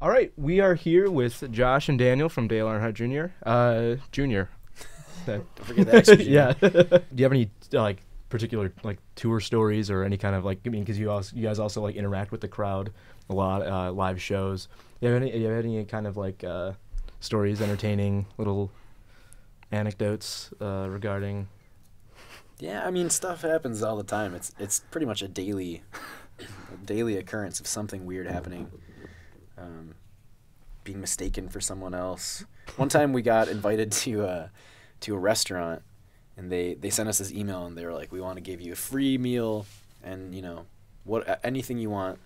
All right, we are here with Josh and Daniel from Dale Earnhardt Jr. Junior. Don't forget that extra junior. Yeah. Do you have any particular tour stories or any kind of because you guys also interact with the crowd a lot, live shows. You have any kind of stories, entertaining little anecdotes regarding? Yeah, I mean, stuff happens all the time. It's pretty much a daily occurrence of something weird happening. Being mistaken for someone else. One time we got invited to a restaurant, and they sent us this email, and they were like, "We want to give you a free meal, and anything you want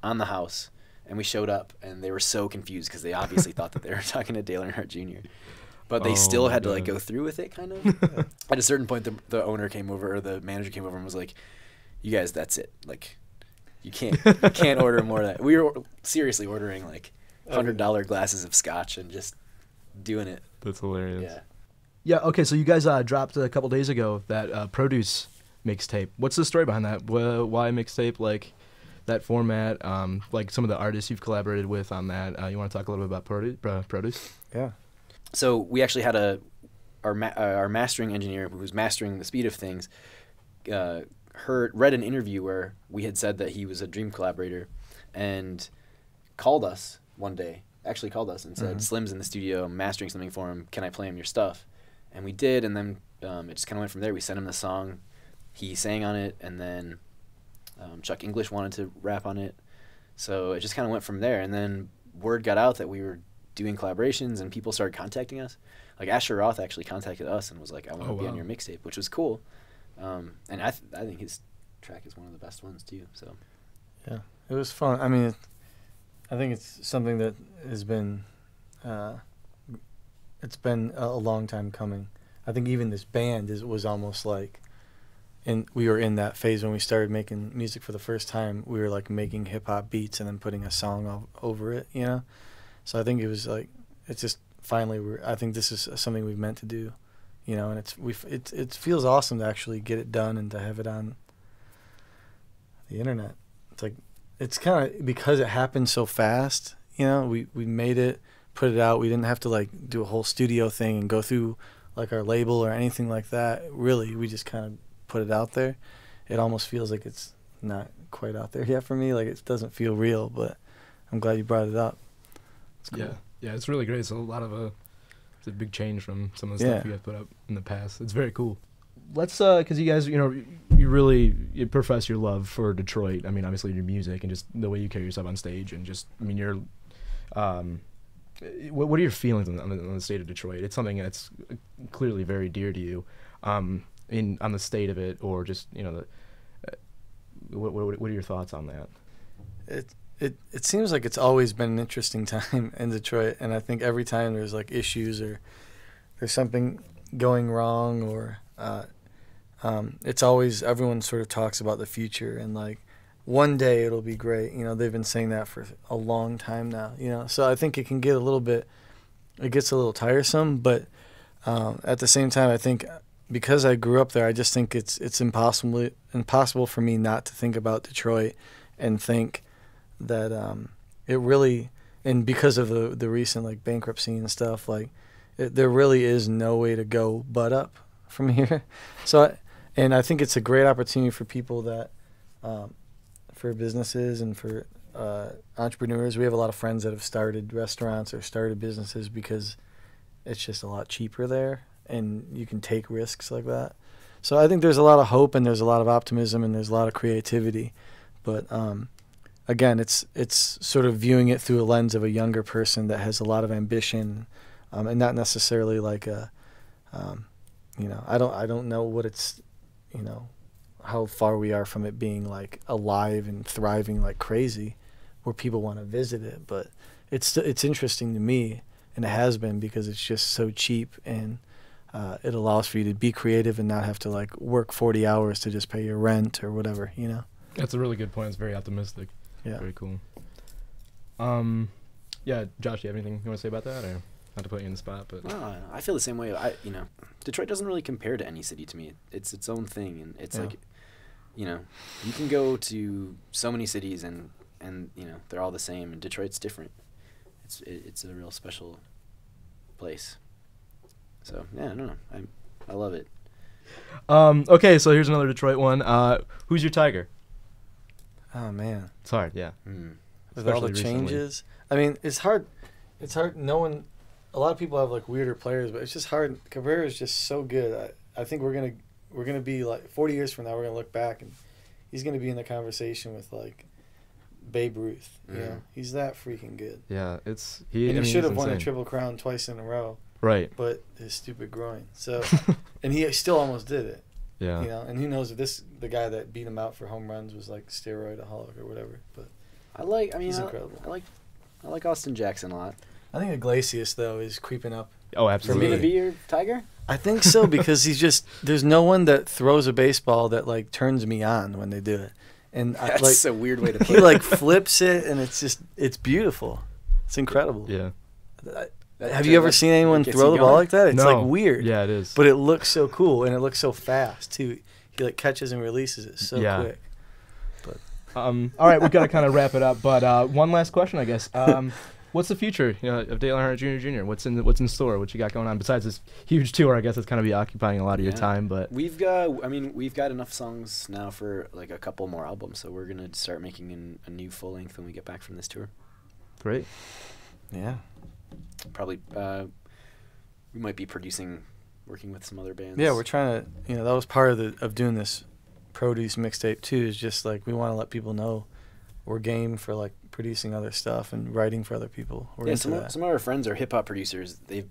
on the house." And we showed up, and they were so confused because they obviously thought that they were talking to Dale Earnhardt Jr. But they still had to go through with it, kind of. At a certain point, the owner came over, or the manager came over, and was like, "You guys, that's it. You can't order more of that." We were seriously ordering $100 glasses of scotch and just doing it. That's hilarious. Yeah. Yeah. Okay. So you guys dropped a couple days ago that Produce mixtape. What's the story behind that? Why mixtape? That format. Some of the artists you've collaborated with on that. You want to talk a little bit about Produce? Yeah. So we actually had our mastering engineer who was mastering the speed of things. Read an interview where we had said that he was a dream collaborator, and called us one day. Actually called us and said, "Slim's in the studio, I'm mastering something for him. Can I play him your stuff?" And we did, and then it just kind of went from there. We sent him the song, he sang on it, and then Chuck English wanted to rap on it, so it just kind of went from there. And then word got out that we were doing collaborations, and people started contacting us. Asher Roth actually contacted us and was like, "I want to be on your mixtape," which was cool. And I think his track is one of the best ones too. So yeah, it was fun. I mean, I think it's something that has been it's been a long time coming. I think even this band was almost we were in that phase when we started making music for the first time. We were making hip hop beats and then putting a song over it, So I think it was it's just finally I think this is something we've meant to do. And it feels awesome to actually get it done and to have it on the internet. It's kind of because it happened so fast. We made it, put it out. We didn't have to do a whole studio thing and go through our label or anything like that. Really, we just kind of put it out there. It almost feels like it's not quite out there yet for me. It doesn't feel real, but I'm glad you brought it up. It's cool. Yeah, it's really great. It's a big change from some of the stuff you guys put up in the past. It's very cool. Let's because you guys you profess your love for Detroit. I mean, obviously your music and just the way you carry yourself on stage, and just you're what are your feelings on the state of Detroit? It's something that's clearly very dear to you, on the state of it, or just what are your thoughts on that? It seems like it's always been an interesting time in Detroit, and I think every time there's issues or there's something going wrong, or it's always, everyone sort of talks about the future and one day it'll be great. They've been saying that for a long time now. So I think it can get it gets a little tiresome, but at the same time, I think because I grew up there, I just think it's impossible for me not to think about Detroit and think that it really, and because of the recent bankruptcy and stuff, there really is no way to go but up from here. And I think it's a great opportunity for people that for businesses and for entrepreneurs. We have a lot of friends that have started restaurants or started businesses because it's just a lot cheaper there and you can take risks like that. So I think there's a lot of hope and there's a lot of optimism and there's a lot of creativity, but again, it's sort of viewing it through a lens of a younger person that has a lot of ambition, and not necessarily I don't know what it's, how far we are from it being alive and thriving like crazy, where people want to visit it. But it's interesting to me, and it has been, because it's just so cheap, and it allows for you to be creative and not have to work 40 hours to just pay your rent or whatever. That's a really good point. It's very optimistic. Yeah. Very cool. Yeah, Josh, do you have anything you want to say about that, or not to put you in the spot? But I feel the same way. Detroit doesn't really compare to any city to me. It's its own thing, and it's you can go to so many cities and they're all the same, and Detroit's different. it's a real special place. So yeah, I don't know. I love it. Okay, so here's another Detroit one. Who's your Tiger? Oh man, It's hard, yeah. with all the Especially recently. changes. I mean, it's hard. It's hard. No one. A lot of people have like weirder players, but it's just hard. Cabrera is just so good. I think we're gonna be like 40 years from now. We're gonna look back and he's gonna be in the conversation with like Babe Ruth. You know, he's that freaking good. Yeah, He should have won a insane. Triple Crown twice in a row, Right. but his stupid groin. So, and he still almost did it. Yeah. You know, and who knows if the guy that beat him out for home runs was like steroidaholic or whatever. But he's incredible. I like Austin Jackson a lot. I think Iglesias though is creeping up. Oh, Is he absolutely. gonna be your Tiger? I think so because there's no one that throws a baseball that like turns me on when they do it, and That's a weird way to put he it. like flips it and it's beautiful, it's incredible. Yeah. Have you ever seen anyone gets throw you the ball going? like that? It's No. like weird. Yeah, it is. But it looks so cool and it looks so fast too. He like catches and releases it so Yeah. quick. All right, we got to kind of wrap it up, but one last question, I guess. What's the future of Dale Earnhardt Jr. What's in store? What you got going on besides this huge tour? I guess that's kind of be occupying a lot of your time, but we've got enough songs now for like a couple more albums, so we're gonna start making a new full length when we get back from this tour. great. Yeah. Probably we might be working with some other bands. Yeah, we're trying to. That was part of doing this produce mixtape too. Is just like we want to let people know we're game for like producing other stuff and writing for other people. We're into that. Some of our friends are hip hop producers. They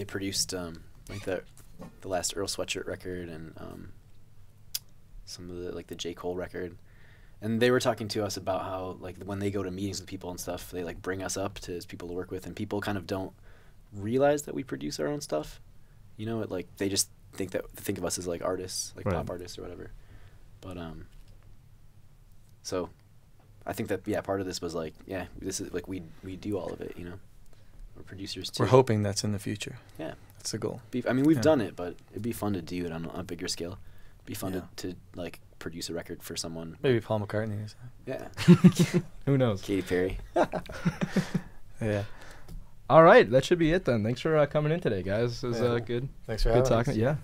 produced like the last Earl Sweatshirt record and some of the J. Cole record. And they were talking to us about how like when they go to meetings with people and stuff, they like bring us up to as people to work with, and people kind of don't realize that we produce our own stuff. They just think of us as like artists, like Right. pop artists or whatever. But so I think that part of this was like, this is like we do all of it, We're producers too. We're hoping that's in the future. Yeah. That's the goal. We've Yeah. done it, but it'd be fun to do it on a bigger scale. It'd be fun Yeah. to like produce a record for someone. Maybe Paul McCartney or something. Yeah. Who knows? Katy Perry. Yeah. All right, that should be it then. Thanks for coming in today, guys. It was Yeah. good Thanks for good having talking. us. Yeah.